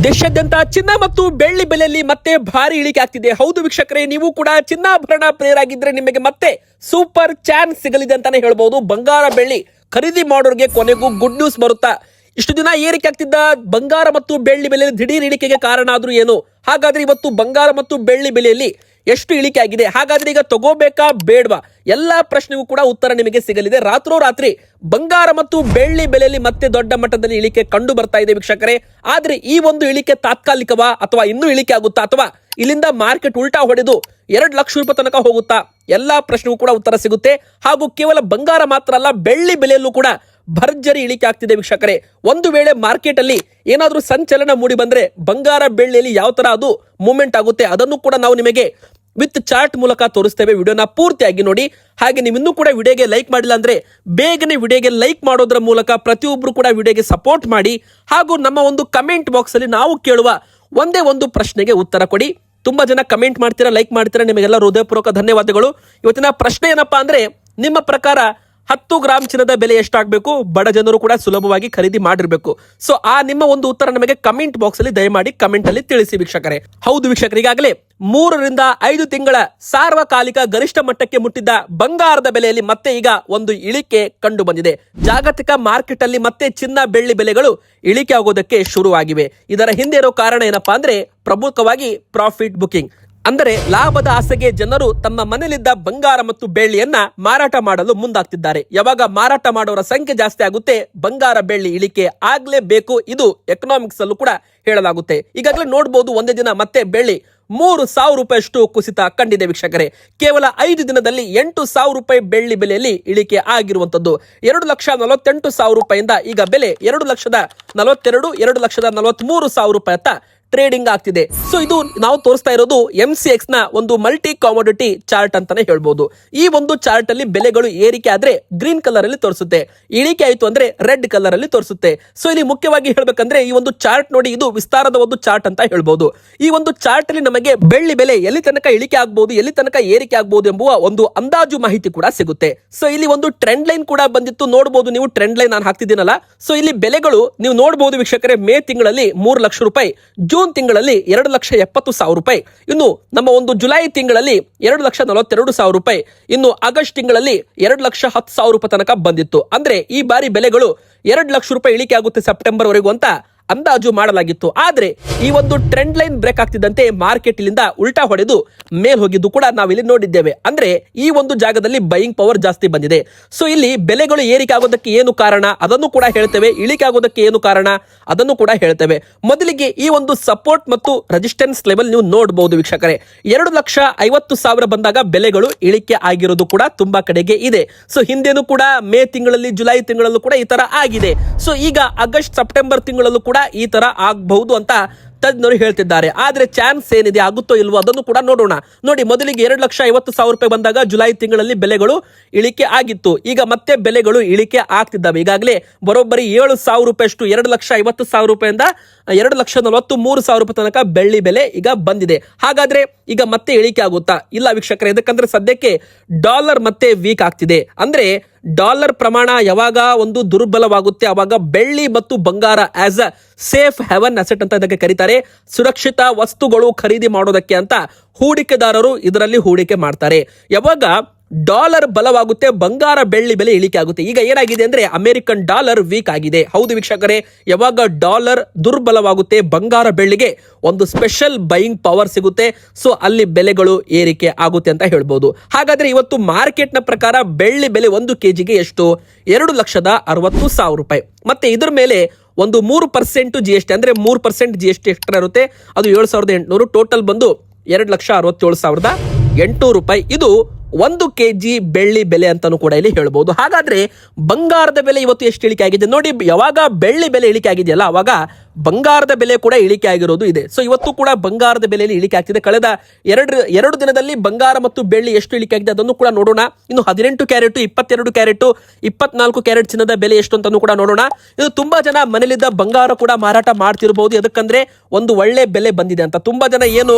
ದೇಶಾದ್ಯಂತ ಚಿನ್ನ ಮತ್ತು ಬೆಳ್ಳಿ ಬೆಲೆಯಲ್ಲಿ ಮತ್ತೆ ಭಾರಿ ಇಳಿಕೆ ಆಗ್ತಿದೆ. ಹೌದು ವೀಕ್ಷಕರೇ, ನೀವು ಕೂಡ ಚಿನ್ನಾಭರಣ ಪ್ರಿಯರಾಗಿದ್ರೆ ನಿಮಗೆ ಮತ್ತೆ ಸೂಪರ್ ಚಾನ್ಸ್ ಸಿಗಲಿದೆ ಅಂತಾನೆ ಹೇಳ್ಬಹುದು. ಬಂಗಾರ ಬೆಳ್ಳಿ ಖರೀದಿ ಮಾಡೋರಿಗೆ ಕೊನೆಗೂ ಗುಡ್ ನ್ಯೂಸ್ ಬರುತ್ತಾ? ಇಷ್ಟು ದಿನ ಏರಿಕೆ ಆಗ್ತಿದ್ದ ಬಂಗಾರ ಮತ್ತು ಬೆಳ್ಳಿ ಬೆಲೆಯಲ್ಲಿ ದಿಢೀರ್ ಇಳಿಕೆಗೆ ಕಾರಣ ಆದ್ರೂ ಏನು? ಹಾಗಾದ್ರೆ ಇವತ್ತು ಬಂಗಾರ ಮತ್ತು ಬೆಳ್ಳಿ ಬೆಲೆಯಲ್ಲಿ ಎಷ್ಟು ಇಳಿಕೆ ಆಗಿದೆ? ಹಾಗಾದ್ರೆ ಈಗ ತಗೋಬೇಕಾ ಬೇಡವಾ? ಎಲ್ಲಾ ಪ್ರಶ್ನೆಗೂ ಕೂಡ ಉತ್ತರ ನಿಮಗೆ ಸಿಗಲಿದೆ. ರಾತ್ರೋರಾತ್ರಿ ಬಂಗಾರ ಮತ್ತು ಬೆಳ್ಳಿ ಬೆಲೆಯಲ್ಲಿ ಮತ್ತೆ ದೊಡ್ಡ ಮಟ್ಟದಲ್ಲಿ ಇಳಿಕೆ ಕಂಡು ಬರ್ತಾ ಇದೆ ವೀಕ್ಷಕರೇ. ಆದ್ರೆ ಈ ಒಂದು ಇಳಿಕೆ ತಾತ್ಕಾಲಿಕವಾ ಅಥವಾ ಇನ್ನೂ ಇಳಿಕೆ ಆಗುತ್ತಾ ಅಥವಾ ಇಲ್ಲಿಂದ ಮಾರ್ಕೆಟ್ ಉಲ್ಟಾ ಹೊಡೆದು 2 ಲಕ್ಷ ರೂಪಾಯಿ ತನಕ ಹೋಗುತ್ತಾ? ಎಲ್ಲಾ ಪ್ರಶ್ನೆಗೂ ಕೂಡ ಉತ್ತರ ಸಿಗುತ್ತೆ. ಹಾಗೂ ಕೇವಲ ಬಂಗಾರ ಮಾತ್ರ ಅಲ್ಲ, ಬೆಳ್ಳಿ ಬೆಲೆಯಲ್ಲೂ ಕೂಡ ಭರ್ಜರಿ ಇಳಿಕೆ ಆಗ್ತಿದೆ ವೀಕ್ಷಕರೇ. ಒಂದು ವೇಳೆ ಮಾರ್ಕೆಟ್ ಅಲ್ಲಿ ಏನಾದ್ರೂ ಸಂಚಲನ ಮೂಡಿ ಬಂದ್ರೆ ಬಂಗಾರ ಬೆಳ್ಳಿಯಲ್ಲಿ ಯಾವ ತರ ಅದು ಮೂವ್ಮೆಂಟ್ ಆಗುತ್ತೆ ಅದನ್ನು ಕೂಡ ನಾವು ನಿಮಗೆ ವಿತ್ ಚಾರ್ಟ್ ಮೂಲಕ ತೋರಿಸ್ತೇವೆ. ವಿಡಿಯೋನ ಪೂರ್ತಿಯಾಗಿ ನೋಡಿ. ಹಾಗೆ ನೀವು ಇನ್ನೂ ಕೂಡ ವಿಡಿಯೋಗೆ ಲೈಕ್ ಮಾಡಿಲ್ಲ ಅಂದ್ರೆ ಬೇಗನೆ ವಿಡಿಯೋಗೆ ಲೈಕ್ ಮಾಡೋದ್ರ ಮೂಲಕ ಪ್ರತಿಯೊಬ್ಬರು ಕೂಡ ವಿಡಿಯೋಗೆ ಸಪೋರ್ಟ್ ಮಾಡಿ. ಹಾಗೂ ನಮ್ಮ ಒಂದು ಕಮೆಂಟ್ ಬಾಕ್ಸ್ ಅಲ್ಲಿ ನಾವು ಕೇಳುವ ಒಂದೇ ಒಂದು ಪ್ರಶ್ನೆಗೆ ಉತ್ತರ ಕೊಡಿ. ತುಂಬಾ ಜನ ಕಮೆಂಟ್ ಮಾಡ್ತೀರಾ, ಲೈಕ್ ಮಾಡ್ತೀರಾ, ನಿಮಗೆಲ್ಲ ಹೃದಯಪೂರ್ವಕ ಧನ್ಯವಾದಗಳು. ಇವತ್ತಿನ ಪ್ರಶ್ನೆ ಏನಪ್ಪಾ ಅಂದ್ರೆ, ನಿಮ್ಮ ಪ್ರಕಾರ 10 ಗ್ರಾಮ್ ಚಿನ್ನದ ಬೆಲೆ ಎಷ್ಟಾಗಬೇಕು? ಬಡ ಜನರು ಕೂಡ ಸುಲಭವಾಗಿ ಖರೀದಿ ಮಾಡಿರ್ಬೇಕು. ಸೊ ಆ ನಿಮ್ಮ ಒಂದು ಉತ್ತರ ನಮಗೆ ಕಮೆಂಟ್ ಬಾಕ್ಸ್ ಅಲ್ಲಿ ದಯಮಾಡಿ ಕಮೆಂಟ್ ಅಲ್ಲಿ ತಿಳಿಸಿ ವೀಕ್ಷಕರೇ. ಹೌದು ವೀಕ್ಷಕರೇ, ಈಗಾಗಲೇ 3 ರಿಂದ 5 ತಿಂಗಳ ಸಾರ್ವಕಾಲಿಕ ಗರಿಷ್ಠ ಮಟ್ಟಕ್ಕೆ ಮುಟ್ಟಿದ್ದ ಬಂಗಾರದ ಬೆಲೆಯಲ್ಲಿ ಮತ್ತೆ ಈಗ ಒಂದು ಇಳಿಕೆ ಕಂಡು ಬಂದಿದೆ. ಜಾಗತಿಕ ಮಾರ್ಕೆಟ್ ಅಲ್ಲಿ ಮತ್ತೆ ಚಿನ್ನ ಬೆಳ್ಳಿ ಬೆಲೆಗಳು ಇಳಿಕೆ ಆಗೋದಕ್ಕೆ ಶುರುವಾಗಿವೆ. ಇದರ ಹಿಂದೆ ಇರೋ ಕಾರಣ ಏನಪ್ಪಾ ಅಂದ್ರೆ, ಪ್ರಮುಖವಾಗಿ ಪ್ರಾಫಿಟ್ ಬುಕಿಂಗ್. ಅಂದರೆ ಲಾಭದ ಆಸೆಗೆ ಜನರು ತಮ್ಮ ಮನೆಯಲ್ಲಿದ್ದ ಬಂಗಾರ ಮತ್ತು ಬೆಳ್ಳಿಯನ್ನ ಮಾರಾಟ ಮಾಡಲು ಮುಂದಾಗ್ತಿದ್ದಾರೆ. ಯಾವಾಗ ಮಾರಾಟ ಮಾಡೋರ ಸಂಖ್ಯೆ ಜಾಸ್ತಿ ಆಗುತ್ತೆ, ಬಂಗಾರ ಬೆಳ್ಳಿ ಇಳಿಕೆ ಆಗ್ಲೇಬೇಕು. ಇದು ಎಕನಾಮಿಕ್ಸ್ ಅಲ್ಲೂ ಕೂಡ ಹೇಳಲಾಗುತ್ತೆ. ಈಗಾಗಲೇ ನೋಡಬಹುದು, ಒಂದೇ ದಿನ ಮತ್ತೆ ಬೆಳ್ಳಿ 3,000 ರೂಪಾಯಿಯಷ್ಟು ಕುಸಿತ ಕಂಡಿದೆ ವೀಕ್ಷಕರೇ. ಕೇವಲ 5 ದಿನದಲ್ಲಿ 8,000 ರೂಪಾಯಿ ಬೆಳ್ಳಿ ಬೆಲೆಯಲ್ಲಿ ಇಳಿಕೆ ಆಗಿರುವಂತದ್ದು. 2,48,000 ರೂಪಾಯಿಂದ ಈಗ ಬೆಲೆ 2,42,000 2,43,000 ರೂಪಾಯಿ ಅಂತ ಟ್ರೇಡಿಂಗ್ ಆಗ್ತಿದೆ. ಸೊ ಇದು ನಾವು ತೋರಿಸ್ತಾ ಇರೋದು MCX ನ ಒಂದು ಮಲ್ಟಿ ಕಾಮೋಡಿಟಿ ಚಾರ್ಟ್ ಅಂತಾನೆ ಹೇಳ್ಬೋದು. ಈ ಒಂದು ಚಾರ್ಟ್ ಅಲ್ಲಿ ಬೆಲೆಗಳು ಏರಿಕೆ ಆದ್ರೆ ಗ್ರೀನ್ ಕಲರ್ ಅಲ್ಲಿ ತೋರಿಸುತ್ತೆ, ಇಳಿಕೆ ಆಯ್ತು ಅಂದ್ರೆ ರೆಡ್ ಕಲರ್ ಅಲ್ಲಿ ತೋರಿಸುತ್ತೆ. ಸೊ ಇಲ್ಲಿ ಮುಖ್ಯವಾಗಿ ಹೇಳ್ಬೇಕಂದ್ರೆ, ಈ ಒಂದು ಚಾರ್ಟ್ ನೋಡಿ, ಇದು ವಿಸ್ತಾರದ ಒಂದು ಚಾರ್ಟ್ ಅಂತ ಹೇಳ್ಬೋದು. ಈ ಒಂದು ಚಾರ್ಟ್ ಅಲ್ಲಿ ನಮಗೆ ಬೆಳ್ಳಿ ಬೆಲೆ ಎಲ್ಲಿ ತನಕ ಇಳಿಕೆ ಆಗ್ಬಹುದು, ಎಲ್ಲಿ ತನಕ ಏರಿಕೆ ಆಗ್ಬಹುದು ಎಂಬುವ ಒಂದು ಅಂದಾಜು ಮಾಹಿತಿ ಕೂಡ ಸಿಗುತ್ತೆ. ಸೊ ಇಲ್ಲಿ ಒಂದು ಟ್ರೆಂಡ್ ಲೈನ್ ಕೂಡ ಬಂದಿತ್ತು, ನೋಡಬಹುದು ನೀವು. ಟ್ರೆಂಡ್ ಲೈನ್ ನಾನು ಹಾಕ್ತಿದ್ದೀನಲ್ಲ. ಸೊ ಇಲ್ಲಿ ಬೆಲೆಗಳು ನೀವು ನೋಡಬಹುದು ವೀಕ್ಷಕರೇ, ಮೇ ತಿಂಗಳಲ್ಲಿ 3 ಲಕ್ಷ ರೂಪಾಯಿ, ಜೂನ್ ತಿಂಗಳಲ್ಲಿ 2,70,000 ರೂಪಾಯಿ, ಇನ್ನು ನಮ್ಮ ಒಂದು ಜುಲೈ ತಿಂಗಳಲ್ಲಿ 2,42,000 ರೂಪಾಯಿ, ಇನ್ನು ಆಗಸ್ಟ್ ತಿಂಗಳಲ್ಲಿ 2,10,000 ರೂಪಾಯಿ ತನಕ ಬಂದಿತ್ತು. ಅಂದ್ರೆ ಈ ಬಾರಿ ಬೆಲೆಗಳು 2 ಲಕ್ಷ ರೂಪಾಯಿ ಇಳಿಕೆ ಆಗುತ್ತೆ ಸೆಪ್ಟೆಂಬರ್ ವರೆಗೂ ಅಂತ ಅಂದಾಜು ಮಾಡಲಾಗಿತ್ತು. ಆದ್ರೆ ಈ ಒಂದು ಟ್ರೆಂಡ್ ಲೈನ್ ಬ್ರೇಕ್ ಆಗ್ತಿದ್ದಂತೆ ಮಾರ್ಕೆಟ್ ಇಲ್ಲಿಂದ ಉಲ್ಟಾ ಹೊಡೆದು ಮೇಲ್ ಹೋಗಿದ್ದು ಕೂಡ ನಾವಿಲ್ಲಿ ನೋಡಿದ್ದೇವೆ. ಅಂದ್ರೆ ಈ ಒಂದು ಜಾಗದಲ್ಲಿ ಬೈಯಿಂಗ್ ಪವರ್ ಜಾಸ್ತಿ ಬಂದಿದೆ. ಸೊ ಇಲ್ಲಿ ಬೆಲೆಗಳು ಏರಿಕೆ ಆಗೋದಕ್ಕೆ ಏನು ಕಾರಣ ಅದನ್ನು ಕೂಡ ಹೇಳ್ತೇವೆ, ಇಳಿಕೆ ಆಗೋದಕ್ಕೆ ಏನು ಕಾರಣ ಅದನ್ನು ಕೂಡ ಹೇಳ್ತೇವೆ. ಮೊದಲಿಗೆ ಈ ಒಂದು ಸಪೋರ್ಟ್ ಮತ್ತು ರೆಸಿಸ್ಟೆನ್ಸ್ ಲೆವೆಲ್ ನೀವು ನೋಡಬಹುದು ವೀಕ್ಷಕರೇ. 2,50,000 ಬಂದಾಗ ಬೆಲೆಗಳು ಇಳಿಕೆ ಆಗಿರೋದು ಕೂಡ ತುಂಬಾ ಕಡೆಗೆ ಇದೆ. ಸೊ ಹಿಂದೆನೂ ಕೂಡ ಮೇ ತಿಂಗಳಲ್ಲಿ, ಜುಲೈ ತಿಂಗಳಲ್ಲೂ ಕೂಡ ಈ ತರ ಆಗಿದೆ. ಸೊ ಈಗ ಆಗಸ್ಟ್ ಸೆಪ್ಟೆಂಬರ್ ತಿಂಗಳಲ್ಲೂ ಕೂಡ ಈ ತರ ಆಗಬಹುದು ಅಂತ ತಜ್ಞರು ಹೇಳ್ತಿದ್ದಾರೆ. ಆದ್ರೆ ಚಾನ್ಸ್ ಏನಿದೆ, ಆಗುತ್ತೋ ಇಲ್ವೋ ಅದನ್ನು ಕೂಡ ನೋಡೋಣ. ನೋಡಿ, ಮೊದಲಿಗೆ 2,50,000 ರೂಪಾಯಿ ಬಂದಾಗ ಜುಲೈ ತಿಂಗಳಲ್ಲಿ ಬೆಲೆಗಳು ಇಳಿಕೆ ಆಗಿತ್ತು. ಈಗ ಮತ್ತೆ ಬೆಲೆಗಳು ಇಳಿಕೆ ಆಗ್ತಿದ್ದಾವೆ. ಈಗಾಗಲೇ ಬರೋಬ್ಬರಿ 7,000 ರೂಪಾಯಿಷ್ಟು, 2,50,000 ರೂಪಾಯಿಂದ 2,43,000 ರೂಪಾಯಿ ತನಕ ಬೆಳ್ಳಿ ಬೆಲೆ ಈಗ ಬಂದಿದೆ. ಹಾಗಾದ್ರೆ ಈಗ ಮತ್ತೆ ಇಳಿಕೆ ಆಗುತ್ತಾ? ಇಲ್ಲ ವೀಕ್ಷಕರೇ, ಯಾಕಂದ್ರೆ ಸದ್ಯಕ್ಕೆ ಡಾಲರ್ ಮತ್ತೆ ವೀಕ್ ಆಗ್ತಿದೆ. ಅಂದ್ರೆ ಡಾಲರ್ ಪ್ರಮಾಣ ಯಾವಾಗ ಒಂದು ದುರ್ಬಲವಾಗುತ್ತೆ ಅವಾಗ ಬೆಳ್ಳಿ ಮತ್ತು ಬಂಗಾರ as a safe haven asset ಅಂತ ಇದಕ್ಕೆ ಕರೀತಾರೆ. ಸುರಕ್ಷಿತ ವಸ್ತುಗಳು ಖರೀದಿ ಮಾಡೋದಕ್ಕೆ ಅಂತ ಹೂಡಿಕೆದಾರರು ಇದರಲ್ಲಿ ಹೂಡಿಕೆ ಮಾಡ್ತಾರೆ. ಯಾವಾಗ ಡಾಲರ್ ಬಲವಾಗುತ್ತೆ, ಬಂಗಾರ ಬೆಳ್ಳಿ ಬೆಲೆ ಇಳಿಕೆ ಆಗುತ್ತೆ. ಈಗ ಏನಾಗಿದೆ ಅಂದ್ರೆ, ಅಮೆರಿಕನ್ ಡಾಲರ್ ವೀಕ್ ಆಗಿದೆ. ಹೌದು ವೀಕ್ಷಕರೇ, ಯಾವಾಗ ಡಾಲರ್ ದುರ್ಬಲವಾಗುತ್ತೆ ಬಂಗಾರ ಬೆಳ್ಳಿಗೆ ಒಂದು ಸ್ಪೆಷಲ್ ಬೈಯಿಂಗ್ ಪವರ್ ಸಿಗುತ್ತೆ. ಸೊ ಅಲ್ಲಿ ಬೆಲೆಗಳು ಏರಿಕೆ ಆಗುತ್ತೆ ಅಂತ ಹೇಳ್ಬೋದು. ಹಾಗಾದ್ರೆ ಇವತ್ತು ಮಾರ್ಕೆಟ್ ನ ಪ್ರಕಾರ ಬೆಳ್ಳಿ ಬೆಲೆ 1 kgಗೆ ಎಷ್ಟು? 2,60,000 ರೂಪಾಯಿ. ಮತ್ತೆ ಇದ್ರ ಮೇಲೆ ಒಂದು 3% GST, ಅಂದ್ರೆ 3% GST ಎಕ್ಸ್ಟ್ರಾ ಇರುತ್ತೆ. ಅದು 7,800. ಟೋಟಲ್ ಬಂದು 2,67,800 ರೂಪಾಯಿ. ಇದು 1 kg ಬೆಳ್ಳಿ ಬೆಲೆ ಅಂತಾನು ಕೂಡ ಇಲ್ಲಿ ಹೇಳ್ಬಹುದು. ಹಾಗಾದ್ರೆ ಬಂಗಾರದ ಬೆಲೆ ಇವತ್ತು ಎಷ್ಟು ಇಳಿಕೆ ಆಗಿದೆ ನೋಡಿ. ಯಾವಾಗ ಬೆಳ್ಳಿ ಬೆಲೆ ಇಳಿಕೆ ಆಗಿದೆಯಲ್ಲ, ಅವಾಗ ಬಂಗಾರದ ಬೆಲೆ ಕೂಡ ಇಳಿಕೆ ಆಗಿರೋದು ಇದೆ. ಸೊ ಇವತ್ತು ಕೂಡ ಬಂಗಾರದ ಬೆಲೆಯಲ್ಲಿ ಇಳಿಕೆ ಆಗ್ತಿದೆ. ಕಳೆದ 2 ದಿನದಲ್ಲಿ ಬಂಗಾರ ಮತ್ತು ಬೆಳ್ಳಿ ಎಷ್ಟು ಇಳಿಕೆ ಆಗಿದೆ ಅದನ್ನು ಕೂಡ ನೋಡೋಣ. ಇನ್ನು 18 ಕ್ಯಾರೆಟ್, 22 ಕ್ಯಾರೆಟ್, 24 ಕ್ಯಾರೆಟ್ ಚಿನ್ನದ ಬೆಲೆ ಎಷ್ಟು ಅಂತಾನು ಕೂಡ ನೋಡೋಣ. ಇದು ತುಂಬಾ ಜನ ಮನೆಯಲ್ಲಿದ್ದ ಬಂಗಾರ ಕೂಡ ಮಾರಾಟ ಮಾಡ್ತಿರಬಹುದು. ಯಾಕಂದ್ರೆ ಒಂದು ಒಳ್ಳೆ ಬೆಲೆ ಬಂದಿದೆ ಅಂತ. ತುಂಬಾ ಜನ ಏನು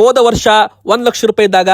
ಹೋದ ವರ್ಷ 1 ಲಕ್ಷ ರೂಪಾಯಿ ಇದ್ದಾಗ,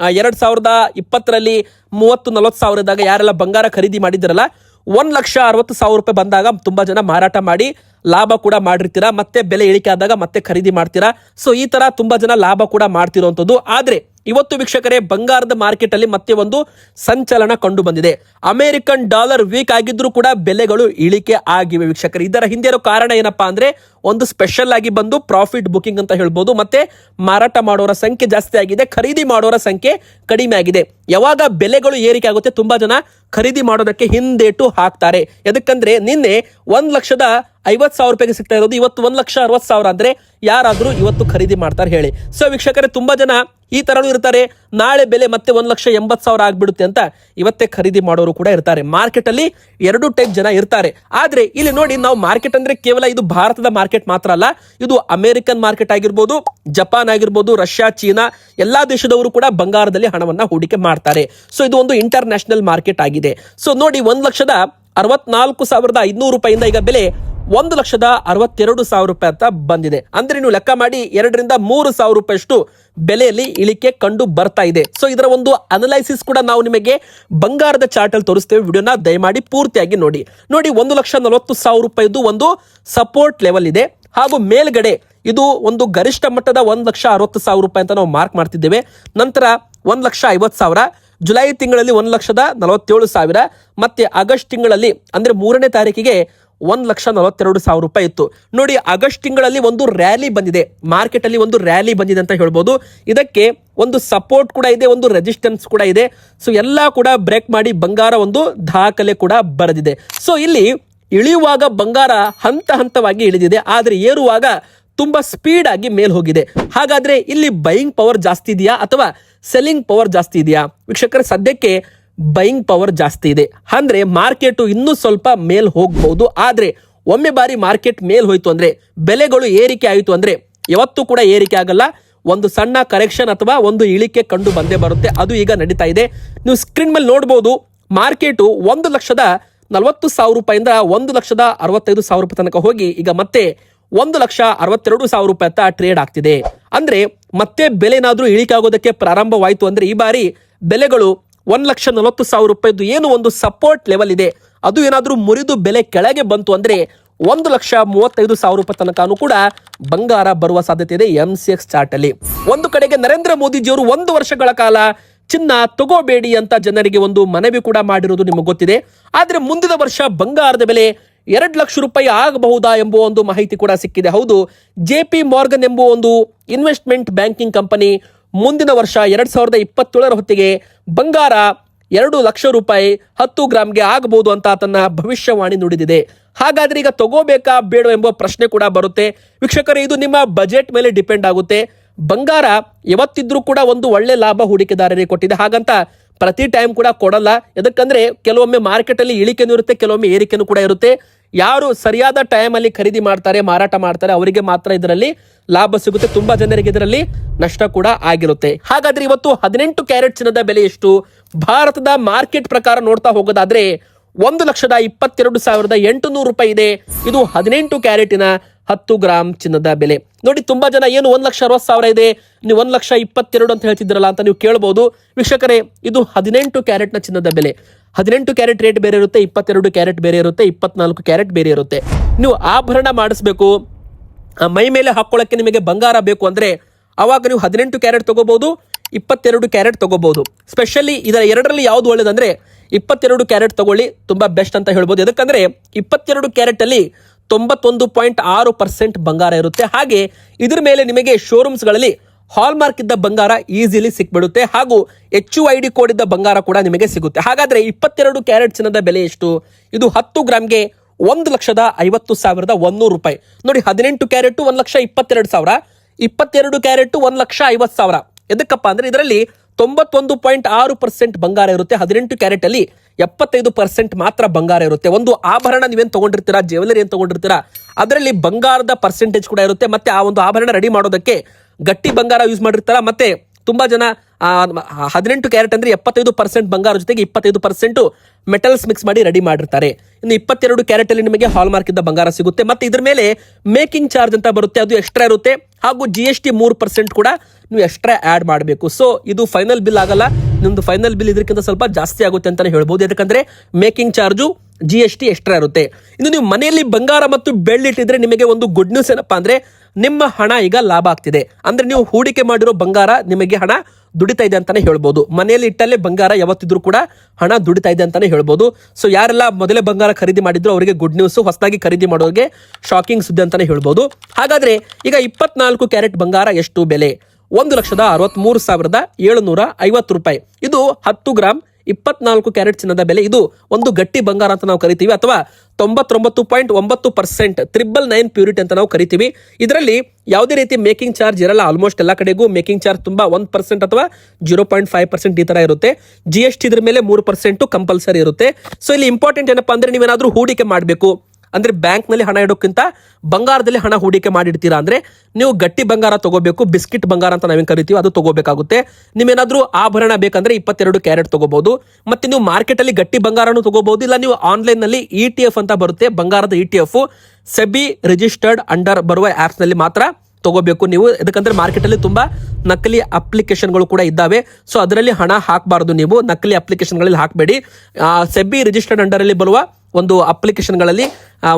2020ರಲ್ಲಿ 30-40 ಸಾವಿರ ಇದ್ದಾಗ ಯಾರೆಲ್ಲ ಬಂಗಾರ ಖರೀದಿ ಮಾಡಿದ್ರಲ್ಲ, 1,60,000 ರೂಪಾಯಿ ಬಂದಾಗ ತುಂಬಾ ಜನ ಮಾರಾಟ ಮಾಡಿ ಲಾಭ ಕೂಡ ಮಾಡಿರ್ತೀರಾ, ಮತ್ತೆ ಬೆಲೆ ಇಳಿಕೆ ಆದಾಗ ಮತ್ತೆ ಖರೀದಿ ಮಾಡ್ತೀರಾ. ಸೊ ಈ ತರ ತುಂಬಾ ಜನ ಲಾಭ ಕೂಡ ಮಾಡ್ತಿರುವಂತದ್ದು. ಆದ್ರೆ ಇವತ್ತು ವೀಕ್ಷಕರೇ ಬಂಗಾರದ ಮಾರ್ಕೆಟ್ ಅಲ್ಲಿ ಮತ್ತೆ ಒಂದು ಸಂಚಲನ ಕಂಡು ಬಂದಿದೆ. ಅಮೆರಿಕನ್ ಡಾಲರ್ ವೀಕ್ ಆಗಿದ್ರು ಕೂಡ ಬೆಲೆಗಳು ಇಳಿಕೆ ಆಗಿವೆ ವೀಕ್ಷಕರೇ. ಇದರ ಹಿಂದೆ ಇರೋ ಕಾರಣ ಏನಪ್ಪಾ ಅಂದ್ರೆ ಒಂದು ಸ್ಪೆಷಲ್ ಆಗಿ ಬಂದು ಪ್ರಾಫಿಟ್ ಬುಕಿಂಗ್ ಅಂತ ಹೇಳ್ಬೋದು. ಮತ್ತೆ ಮಾರಾಟ ಮಾಡೋರ ಸಂಖ್ಯೆ ಜಾಸ್ತಿ ಆಗಿದೆ, ಖರೀದಿ ಮಾಡೋರ ಸಂಖ್ಯೆ ಕಡಿಮೆ ಆಗಿದೆ. ಯಾವಾಗ ಬೆಲೆಗಳು ಏರಿಕೆ ಆಗುತ್ತೆ ತುಂಬಾ ಜನ ಖರೀದಿ ಮಾಡೋದಕ್ಕೆ ಹಿಂದೇಟು ಹಾಕ್ತಾರೆ. ಎದಕ್ಕಂದ್ರೆ ನಿನ್ನೆ 1,50,000 ರೂಪಾಯಿಗೆ ಸಿಗ್ತಾ ಇರೋದು ಇವತ್ತು 1,60,000 ಅಂದ್ರೆ ಯಾರಾದ್ರೂ ಇವತ್ತು ಖರೀದಿ ಮಾಡ್ತಾರೆ ಹೇಳಿ. ಸೊ ವೀಕ್ಷಕರೇ ತುಂಬಾ ಜನ ಈ ತರನು ಇರ್ತಾರೆ, ನಾಳೆ ಬೆಲೆ ಮತ್ತೆ 1,80,000 ಆಗ್ಬಿಡುತ್ತೆ ಅಂತ ಇವತ್ತೇ ಖರೀದಿ ಮಾಡೋರು ಕೂಡ ಇರ್ತಾರೆ. ಮಾರ್ಕೆಟ್ ಅಲ್ಲಿ ಎರಡು ಟೈಪ್ ಜನ ಇರ್ತಾರೆ. ಆದ್ರೆ ಇಲ್ಲಿ ನೋಡಿ, ನಾವು ಮಾರ್ಕೆಟ್ ಅಂದ್ರೆ ಕೇವಲ ಇದು ಭಾರತದ ಮಾರ್ಕೆಟ್ ಮಾತ್ರ ಅಲ್ಲ, ಇದು ಅಮೆರಿಕನ್ ಮಾರ್ಕೆಟ್ ಆಗಿರ್ಬೋದು, ಜಪಾನ್ ಆಗಿರ್ಬೋದು, ರಷ್ಯಾ, ಚೀನಾ ಎಲ್ಲಾ ದೇಶದವರು ಕೂಡ ಬಂಗಾರದಲ್ಲಿ ಹಣವನ್ನ ಹೂಡಿಕೆ ಮಾಡ್ತಾರೆ. ಸೊ ಇದು ಒಂದು ಇಂಟರ್ ನ್ಯಾಷನಲ್ ಮಾರ್ಕೆಟ್ ಆಗಿದೆ. ಸೊ ನೋಡಿ, 1,64,500 ರೂಪಾಯಿಂದ ಈಗ ಬೆಲೆ 1,62,000 ರೂಪಾಯಿ ಅಂತ ಬಂದಿದೆ. ಅಂದ್ರೆ ನೀವು ಲೆಕ್ಕ ಮಾಡಿ 2,000 - 3,000 ರೂಪಾಯಿಷ್ಟು ಬೆಲೆಯಲ್ಲಿ ಇಳಿಕೆ ಕಂಡು ಬರ್ತಾ ಇದೆ. ಸೊ ಇದರ ಒಂದು ಅನಲೈಸಿಸ್ ಕೂಡ ನಾವು ನಿಮಗೆ ಬಂಗಾರದ ಚಾರ್ಟ್ ಅಲ್ಲಿ ತೋರಿಸ್ತೇವೆ. ವಿಡಿಯೋನ ದಯಮಾಡಿ ಪೂರ್ತಿಯಾಗಿ ನೋಡಿ. 1,40,000 ರೂಪಾಯಿದು ಒಂದು ಸಪೋರ್ಟ್ ಲೆವೆಲ್ ಇದೆ, ಹಾಗೂ ಮೇಲ್ಗಡೆ ಇದು ಒಂದು ಗರಿಷ್ಠ ಮಟ್ಟದ 1,60,000 ರೂಪಾಯಿ ಅಂತ ನಾವು ಮಾರ್ಕ್ ಮಾಡ್ತಿದ್ದೇವೆ. ನಂತರ 1,50,000, ಜುಲೈ ತಿಂಗಳಲ್ಲಿ 1,47,000, ಮತ್ತೆ ಆಗಸ್ಟ್ ತಿಂಗಳಲ್ಲಿ ಅಂದ್ರೆ 3ನೇ ತಾರೀಕಿಗೆ 1,42,000 ರೂಪಾಯಿ ಇತ್ತು. ನೋಡಿ, ಆಗಸ್ಟ್ ತಿಂಗಳಲ್ಲಿ ಒಂದು ರ್ಯಾಲಿ ಬಂದಿದೆ, ಮಾರ್ಕೆಟ್ ಅಲ್ಲಿ ಒಂದು ರ್ಯಾಲಿ ಬಂದಿದೆ ಅಂತ ಹೇಳ್ಬೋದು. ಇದಕ್ಕೆ ಒಂದು ಸಪೋರ್ಟ್ ಕೂಡ ಇದೆ, ಒಂದು ರೆಸಿಸ್ಟೆನ್ಸ್ ಕೂಡ ಇದೆ. ಸೊ ಎಲ್ಲಾ ಕೂಡ ಬ್ರೇಕ್ ಮಾಡಿ ಬಂಗಾರ ಒಂದು ದಾಖಲೆ ಕೂಡ ಬರೆದಿದೆ. ಸೊ ಇಲ್ಲಿ ಇಳಿಯುವಾಗ ಬಂಗಾರ ಹಂತ ಹಂತವಾಗಿ ಇಳಿದಿದೆ, ಆದ್ರೆ ಏರುವಾಗ ತುಂಬಾ ಸ್ಪೀಡ್ ಆಗಿ ಮೇಲ್ ಹೋಗಿದೆ. ಹಾಗಾದ್ರೆ ಇಲ್ಲಿ ಬೈಯಿಂಗ್ ಪವರ್ ಜಾಸ್ತಿ ಇದೆಯಾ ಅಥವಾ ಸೆಲ್ಲಿಂಗ್ ಪವರ್ ಜಾಸ್ತಿ ಇದೆಯಾ? ವೀಕ್ಷಕರೇ, ಸದ್ಯಕ್ಕೆ ಬೈಯಿಂಗ್ ಪವರ್ ಜಾಸ್ತಿ ಇದೆ. ಅಂದ್ರೆ ಮಾರ್ಕೆಟ್ ಇನ್ನೂ ಸ್ವಲ್ಪ ಮೇಲ್ ಹೋಗಬಹುದು. ಆದ್ರೆ ಒಮ್ಮೆ ಬಾರಿ ಮಾರ್ಕೆಟ್ ಮೇಲ್ ಹೋಯ್ತು ಅಂದ್ರೆ, ಬೆಲೆಗಳು ಏರಿಕೆ ಆಯಿತು ಅಂದ್ರೆ ಯಾವತ್ತೂ ಕೂಡ ಏರಿಕೆ ಆಗಲ್ಲ, ಒಂದು ಸಣ್ಣ ಕರೆಕ್ಷನ್ ಅಥವಾ ಒಂದು ಇಳಿಕೆ ಕಂಡು ಬಂದೇ ಬರುತ್ತೆ. ಅದು ಈಗ ನಡೀತಾ ಇದೆ. ನೀವು ಸ್ಕ್ರೀನ್ ಮೇಲೆ ನೋಡಬಹುದು, ಮಾರ್ಕೆಟ್ 1,40,000 ರೂಪಾಯಿಂದ 1,65,000 ರೂಪಾಯಿ ತನಕ ಹೋಗಿ ಈಗ ಮತ್ತೆ 1,62,000 ರೂಪಾಯಿ ಅಂತ ಟ್ರೇಡ್ ಆಗ್ತಿದೆ. ಅಂದ್ರೆ ಮತ್ತೆ ಬೆಲೆ ಏನಾದ್ರೂ ಇಳಿಕೆ ಆಗೋದಕ್ಕೆ ಪ್ರಾರಂಭವಾಯಿತು ಅಂದ್ರೆ ಈ ಬಾರಿ ಬೆಲೆಗಳು 1,40,000 ರೂಪಾಯಿದು ಏನು ಒಂದು ಸಪೋರ್ಟ್ ಲೆವೆಲ್ ಇದೆ ಅದು ಏನಾದ್ರೂ ಮುರಿದು ಬೆಲೆ ಕೆಳಗೆ ಬಂತು ಅಂದ್ರೆ 1,35,000 ರೂಪಾಯಿ ತನಕನೂ ಕೂಡ ಬಂಗಾರ ಬರುವ ಸಾಧ್ಯತೆ ಇದೆ MCX ಚಾರ್ಟ್ ಅಲ್ಲಿ. ಒಂದು ಕಡೆಗೆ ನರೇಂದ್ರ ಮೋದಿಜಿಯವರು 1 ವರ್ಷಗಳ ಕಾಲ ಚಿನ್ನ ತಗೋಬೇಡಿ ಅಂತ ಜನರಿಗೆ ಒಂದು ಮನವಿ ಕೂಡ ಮಾಡಿರುವುದು ನಿಮಗೆ ಗೊತ್ತಿದೆ. ಆದ್ರೆ ಮುಂದಿನ ವರ್ಷ ಬಂಗಾರದ ಬೆಲೆ 2 ಲಕ್ಷ ರೂಪಾಯಿ ಆಗಬಹುದಾ ಎಂಬ ಒಂದು ಮಾಹಿತಿ ಕೂಡ ಸಿಕ್ಕಿದೆ. ಹೌದು, JP Morgan ಎಂಬ ಒಂದು ಇನ್ವೆಸ್ಟ್ಮೆಂಟ್ ಬ್ಯಾಂಕಿಂಗ್ ಕಂಪನಿ ಮುಂದಿನ ವರ್ಷ 2027 ಹೊತ್ತಿಗೆ ಬಂಗಾರ 2 ಲಕ್ಷ ರೂಪಾಯಿ 10 ಗ್ರಾಮ್ಗೆ ಆಗಬಹುದು ಅಂತ ತನ್ನ ಭವಿಷ್ಯವಾಣಿ ನುಡಿದಿದೆ. ಹಾಗಾದ್ರೆ ಈಗ ತಗೋಬೇಕಾ ಬೇಡ ಎಂಬ ಪ್ರಶ್ನೆ ಕೂಡ ಬರುತ್ತೆ. ವೀಕ್ಷಕರೇ, ಇದು ನಿಮ್ಮ ಬಜೆಟ್ ಮೇಲೆ ಡಿಪೆಂಡ್ ಆಗುತ್ತೆ. ಬಂಗಾರ ಯಾವತ್ತಿದ್ರೂ ಕೂಡ ಒಂದು ಒಳ್ಳೆ ಲಾಭ ಹೂಡಿಕೆದಾರರಿಗೆ ಕೊಟ್ಟಿದೆ, ಹಾಗಂತ ಪ್ರತಿ ಟೈಮ್ ಕೂಡ ಕೊಡಲ್ಲ. ಯಾಕಂದ್ರೆ ಕೆಲವೊಮ್ಮೆ ಮಾರ್ಕೆಟ್ ಅಲ್ಲಿ ಇಳಿಕೆನೂ ಇರುತ್ತೆ, ಕೆಲವೊಮ್ಮೆ ಏರಿಕೆನೂ ಕೂಡ ಇರುತ್ತೆ. ಯಾರು ಸರಿಯಾದ ಟೈಮ್ ಅಲ್ಲಿ ಖರೀದಿ ಮಾಡ್ತಾರೆ, ಮಾರಾಟ ಮಾಡ್ತಾರೆ, ಅವರಿಗೆ ಮಾತ್ರ ಇದರಲ್ಲಿ ಲಾಭ ಸಿಗುತ್ತೆ. ತುಂಬಾ ಜನರಿಗೆ ಇದರಲ್ಲಿ ನಷ್ಟ ಕೂಡ ಆಗಿರುತ್ತೆ. ಹಾಗಾದ್ರೆ ಇವತ್ತು 18 ಕ್ಯಾರೆಟ್ ಚಿನ್ನದ ಬೆಲೆ ಎಷ್ಟು? ಭಾರತದ ಮಾರ್ಕೆಟ್ ಪ್ರಕಾರ ನೋಡ್ತಾ ಹೋಗೋದಾದ್ರೆ 1,22,800 ರೂಪಾಯಿ ಇದೆ. ಇದು 18 ಕ್ಯಾರೆಟಿನ 10 ಗ್ರಾಮ್ ಚಿನ್ನದ ಬೆಲೆ. ನೋಡಿ, ತುಂಬಾ ಜನ ಏನು 1,60,000 ಇದೆ, ನೀವು 1,22,000 ಅಂತ ಹೇಳ್ತಿದ್ರಲ್ಲ ಅಂತ ನೀವು ಕೇಳಬಹುದು. ವೀಕ್ಷಕರೇ, ಇದು 18 ಕ್ಯಾರೆಟ್ನ ಚಿನ್ನದ ಬೆಲೆ. 18 ಕ್ಯಾರೆಟ್ ರೇಟ್ ಬೇರೆ ಇರುತ್ತೆ, 22 ಕ್ಯಾರೆಟ್ ಬೇರೆ ಇರುತ್ತೆ, 24 ಕ್ಯಾರೆಟ್ ಬೇರೆ ಇರುತ್ತೆ. ನೀವು ಆಭರಣ ಮಾಡಿಸ್ಬೇಕು, ಮೈ ಮೇಲೆ ಹಾಕೊಳ್ಳಕ್ಕೆ ನಿಮಗೆ ಬಂಗಾರ ಬೇಕು ಅಂದ್ರೆ ಅವಾಗ ನೀವು 18 ಕ್ಯಾರೆಟ್ ತಗೋಬಹುದು, 22 ಕ್ಯಾರೆಟ್ ತಗೋಬಹುದು. ಸ್ಪೆಷಲಿ ಇದರ ಎರಡರಲ್ಲಿ ಯಾವ್ದು ಒಳ್ಳೇದಂದ್ರೆ 22 ಕ್ಯಾರೆಟ್ ತಗೊಳ್ಳಿ, ತುಂಬಾ ಬೆಸ್ಟ್ ಅಂತ ಹೇಳ್ಬೋದು. ಯಾಕಂದ್ರೆ 22 ಕ್ಯಾರೆಟ್ ಅಲ್ಲಿ 91.6% ಬಂಗಾರ ಇರುತ್ತೆ. ಹಾಗೆ ಇದ್ರ ಮೇಲೆ ನಿಮಗೆ ಶೋರೂಮ್ಸ್ ಗಳಲ್ಲಿ ಹಾಲ್ಮಾರ್ಕ್ ಇದ್ದ ಬಂಗಾರ ಈಸಿಲಿ ಸಿಕ್ಬಿಡುತ್ತೆ, ಹಾಗೂ HUID ಕೋಡ್ ಇದ್ದ ಬಂಗಾರ ಕೂಡ ನಿಮಗೆ ಸಿಗುತ್ತೆ. ಹಾಗಾದ್ರೆ 22 ಕ್ಯಾರೆಟ್ ಚಿನ್ನದ ಬೆಲೆ ಎಷ್ಟು? ಇದು 10 ಗ್ರಾಮ್ಗೆ 1,50,100 ರೂಪಾಯಿ. ನೋಡಿ, 18 ಕ್ಯಾರೆಟ್ 1,22,000, 22 ಕ್ಯಾರೆಟ್ 1,50,000. ಎದಕ್ಕಪ್ಪ ಅಂದ್ರೆ ಇದರಲ್ಲಿ 91.6% ಬಂಗಾರ ಇರುತ್ತೆ. 18 ಕ್ಯಾರೆಟ್ ಅಲ್ಲಿ 75% ಮಾತ್ರ ಬಂಗಾರ ಇರುತ್ತೆ. ಒಂದು ಆಭರಣ ನೀವೇನ್ ತಗೊಂಡಿರ್ತೀರಾ, ಜ್ಯುವೆಲರಿ ಏನ್ ತಗೊಂಡಿರ್ತೀರಾ, ಅದರಲ್ಲಿ ಬಂಗಾರದ ಪರ್ಸೆಂಟೇಜ್ ಕೂಡ ಇರುತ್ತೆ. ಮತ್ತೆ ಆ ಒಂದು ಆಭರಣ ರೆಡಿ ಮಾಡೋದಕ್ಕೆ ಗಟ್ಟಿ ಬಂಗಾರ ಯೂಸ್ ಮಾಡಿರ್ತಾರ. ಮತ್ತೆ ತುಂಬಾ ಜನ 18 ಕ್ಯಾರೆಟ್ ಅಂದ್ರೆ 75% ಬಂಗಾರ ಜೊತೆಗೆ 25% ಮೆಟಲ್ಸ್ ಮಿಕ್ಸ್ ಮಾಡಿ ರೆಡಿ ಮಾಡಿರ್ತಾರೆ. ಇನ್ನು 22 ಕ್ಯಾರೆಟ್ ಅಲ್ಲಿ ನಿಮಗೆ ಹಾಲ್ಮಾರ್ಕ್ ಇದ್ದ ಬಂಗಾರ ಸಿಗುತ್ತೆ. ಮತ್ತೆ ಇದ್ರ ಮೇಲೆ ಮೇಕಿಂಗ್ ಚಾರ್ಜ್ ಅಂತ ಬರುತ್ತೆ, ಅದು ಎಕ್ಸ್ಟ್ರಾ ಇರುತ್ತೆ. ಹಾಗೂ GST 3% ಕೂಡ ನೀವು ಎಕ್ಸ್ಟ್ರಾ ಆ್ಯಡ್ ಮಾಡಬೇಕು. ಸೊ ಇದು ಫೈನಲ್ ಬಿಲ್ ಆಗಲ್ಲ, ನಿಮ್ದು ಫೈನಲ್ ಬಿಲ್ ಇದಕ್ಕಿಂತ ಸ್ವಲ್ಪ ಜಾಸ್ತಿ ಆಗುತ್ತೆ ಅಂತಾನೆ ಹೇಳ್ಬೋದು. ಯಾಕಂದ್ರೆ ಮೇಕಿಂಗ್ ಚಾರ್ಜು GST ಎಕ್ಸ್ಟ್ರಾ ಇರುತ್ತೆ. ಇನ್ನು ನೀವು ಮನೆಯಲ್ಲಿ ಬಂಗಾರ ಮತ್ತು ಬೆಳ್ಳಿ ಇಟ್ಟಿದ್ರೆ ನಿಮಗೆ ಒಂದು ಗುಡ್ ನ್ಯೂಸ್ ಏನಪ್ಪಾ ಅಂದ್ರೆ ನಿಮ್ಮ ಹಣ ಈಗ ಲಾಭ ಆಗ್ತಿದೆ. ಅಂದ್ರೆ ನೀವು ಹೂಡಿಕೆ ಮಾಡಿರೋ ಬಂಗಾರ ನಿಮಗೆ ಹಣ ದುಡಿತಾ ಇದೆ ಅಂತಾನೆ ಹೇಳ್ಬೋದು. ಮನೆಯಲ್ಲಿ ಇಟ್ಟಲ್ಲೇ ಬಂಗಾರ ಯಾವತ್ತಿದ್ರು ಕೂಡ ಹಣ ದುಡಿತಾ ಇದೆ ಅಂತಾನೆ ಹೇಳ್ಬೋದು. ಸೊ ಯಾರೆಲ್ಲ ಮೊದಲೇ ಬಂಗಾರ ಖರೀದಿ ಮಾಡಿದ್ರು ಅವರಿಗೆ ಗುಡ್ ನ್ಯೂಸ್, ಹೊಸದಾಗಿ ಖರೀದಿ ಮಾಡೋರಿಗೆ ಶಾಕಿಂಗ್ ಸುದ್ದಿ ಅಂತಾನೆ ಹೇಳ್ಬೋದು. ಹಾಗಾದ್ರೆ ಈಗ 24 ಕ್ಯಾರೆಟ್ ಬಂಗಾರ ಎಷ್ಟು ಬೆಲೆ? 1,63,750 ರೂಪಾಯಿ. ಇದು 10 ಗ್ರಾಮ್ 24 ಕ್ಯಾರೆಟ್ ಚಿನ್ನದ ಬೆಲೆ. ಇದು ಒಂದು ಗಟ್ಟಿ ಬಂಗಾರ ಅಂತ ನಾವು ಕರಿತೀವಿ, ಅಥವಾ 99.9% 999 ಪ್ಯೂರಿಟಿ ಅಂತ ನಾವು ಕರಿತೀವಿ. ಇದರಲ್ಲಿ ಯಾವುದೇ ರೀತಿ ಮೇಕಿಂಗ್ ಚಾರ್ಜ್ ಇರಲ್ಲ. ಆಲ್ಮೋಸ್ಟ್ ಎಲ್ಲ ಕಡೆಗೂ ಮೇಕಿಂಗ್ ಚಾರ್ಜ್ ತುಂಬಾ 1% ಅಥವಾ 0.5% ಈ ತರ ಇರುತ್ತೆ. GST ಇದ್ರ ಮೇಲೆ 3% ಕಂಪಲ್ಸರಿ ಇರುತ್ತೆ. ಸೊ ಇಲ್ಲಿ ಇಂಪಾರ್ಟೆಂಟ್ ಏನಪ್ಪಾ ಅಂದ್ರೆ ನೀವೇನಾದ್ರೂ ಹೂಡಿಕೆ ಮಾಡಬೇಕು ಅಂದ್ರೆ ಬ್ಯಾಂಕ್ ನಲ್ಲಿ ಹಣ ಇಡೋಕ್ಕಿಂತ ಬಂಗಾರದಲ್ಲಿ ಹಣ ಹೂಡಿಕೆ ಮಾಡಿಡ್ತೀರಾ ಅಂದ್ರೆ ನೀವು ಗಟ್ಟಿ ಬಂಗಾರ ತಗೋಬೇಕು. ಬಿಸ್ಕಿಟ್ ಬಂಗಾರ ಅಂತ ನಾವೇನು ಕರಿತೀವಿ ಅದು ತಗೋಬೇಕಾಗುತ್ತೆ. ನೀವೇನಾದ್ರೂ ಆಭರಣ ಬೇಕಂದ್ರೆ 22 ಕ್ಯಾರೆಟ್ ತಗೋಬಹುದು. ಮತ್ತೆ ನೀವು ಮಾರ್ಕೆಟ್ ಅಲ್ಲಿ ಗಟ್ಟಿ ಬಂಗಾರನು ತಗೋಬಹುದು, ಇಲ್ಲ ನೀವು ಆನ್ಲೈನ್ ನಲ್ಲಿ ETF ಅಂತ ಬರುತ್ತೆ, ಬಂಗಾರದ ETF, ಸೆಬಿ ರಿಜಿಸ್ಟರ್ಡ್ ಅಂಡರ್ ಬರುವ ಆಪ್ಸ್ ನಲ್ಲಿ ಮಾತ್ರ ತಗೋಬೇಕು ನೀವು. ಯಾಕಂದ್ರೆ ಮಾರ್ಕೆಟ್ ಅಲ್ಲಿ ತುಂಬಾ ನಕಲಿ ಅಪ್ಲಿಕೇಶನ್ಗಳು ಕೂಡ ಇದ್ದಾವೆ. ಸೊ ಅದರಲ್ಲಿ ಹಣ ಹಾಕಬಾರದು, ನೀವು ನಕಲಿ ಅಪ್ಲಿಕೇಶನ್ಗಳಲ್ಲಿ ಹಾಕಬೇಡಿ. ಸೆಬಿ ರಿಜಿಸ್ಟರ್ಡ್ ಅಂಡರ್ ಅಲ್ಲಿ ಬರುವ ಒಂದು ಅಪ್ಲಿಕೇಶನ್ಗಳಲ್ಲಿ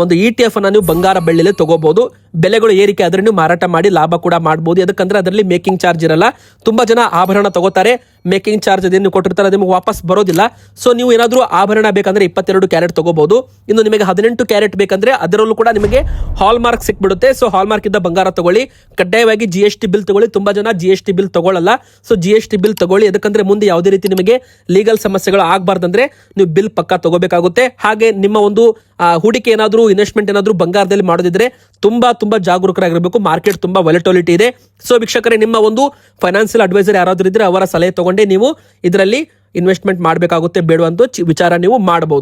ಒಂದು ETF ಅನ್ನ ನೀವು ಬಂಗಾರ ಬೆಳ್ಳಿಲಿ ತಗೋಬಹುದು. ಬೆಲೆಗಳು ಏರಿಕೆ ಆದ್ರೆ ನೀವು ಮಾರಾಟ ಮಾಡಿ ಲಾಭ ಕೂಡ ಮಾಡಬಹುದು. ಯಾಕಂದ್ರೆ ಅದರಲ್ಲಿ ಮೇಕಿಂಗ್ ಚಾರ್ಜ್ ಇರಲ್ಲ. ತುಂಬಾ ಜನ ಆಭರಣ ತಗೋತಾರೆ, ಮೇಕಿಂಗ್ ಚಾರ್ಜ್ ಅದೇನು ಕೊಟ್ಟಿರ್ತಾರೆ ಅದು ನಿಮಗೆ ವಾಪಸ್ ಬರೋದಿಲ್ಲ. ಸೊ ನೀವು ಏನಾದ್ರೂ ಆಭರಣ ಬೇಕಂದ್ರೆ 22 ಕ್ಯಾರೆಟ್ ತಗೋಬಹುದು. ಇನ್ನು ನಿಮಗೆ 18 ಕ್ಯಾರೆಟ್ ಬೇಕಂದ್ರೆ ಅದರಲ್ಲೂ ಕೂಡ ನಿಮಗೆ ಹಾಲ್ ಮಾರ್ಕ್ ಸಿಕ್ಬಿಡುತ್ತೆ. ಸೊ ಹಾಲ್ ಮಾರ್ಕ್ ಇದ್ದ ಬಂಗಾರ ತಗೊಳ್ಳಿ. ಕಡ್ಡಾಯವಾಗಿ GST ಬಿಲ್ ತಗೊಳ್ಳಿ. ತುಂಬಾ ಜನ GST ಬಿಲ್ ತಗೊಳ್ಳಲ್ಲ. ಸೊ GST ಬಿಲ್ ತಗೊಳ್ಳಿ, ಯಾಕಂದ್ರೆ ಮುಂದೆ ಯಾವುದೇ ರೀತಿ ನಿಮಗೆ ಲೀಗಲ್ ಸಮಸ್ಯೆಗಳು ಆಗಬಾರ್ದಂದ್ರೆ ನೀವು ಬಿಲ್ ಪಕ್ಕಾ ತಗೋಬೇಕಾಗುತ್ತೆ. ಹಾಗೆ ನಿಮ್ಮ ಒಂದು ಹೂಡಿಕೆ ಏನಾದರೂ ಇನ್ವೆಸ್ಟ್ಮೆಂಟ್ ಏನಾದರೂ ಬಂಗಾರದಲ್ಲಿ ಮಾಡೋದಿದ್ರೆ ತುಂಬಾ ಜಾಗರೂಕರಾಗಿರಬೇಕು. ಮಾರ್ಕೆಟ್ ತುಂಬಾ ವಾಲಟಿಲಿಟಿ ಇದೆ. ಸೊ ವೀಕ್ಷಕರೇ, ನಿಮ್ಮ ಒಂದು ಫೈನಾನ್ಷಿಯಲ್ ಅಡ್ವೈಸರ್ ಯಾರಾದರೂ ಇದ್ರೆ ಅವರ ಸಲಹೆ ತಗೊಂಡೇ ನೀವು ಇದರಲ್ಲಿ ಇನ್ವೆಸ್ಟ್ಮೆಂಟ್ ಮಾಡಬೇಕಾಗುತ್ತೆ ಬೇಡ ಅಂತ ವಿಚಾರ ನೀವು ಮಾಡಬಹುದು.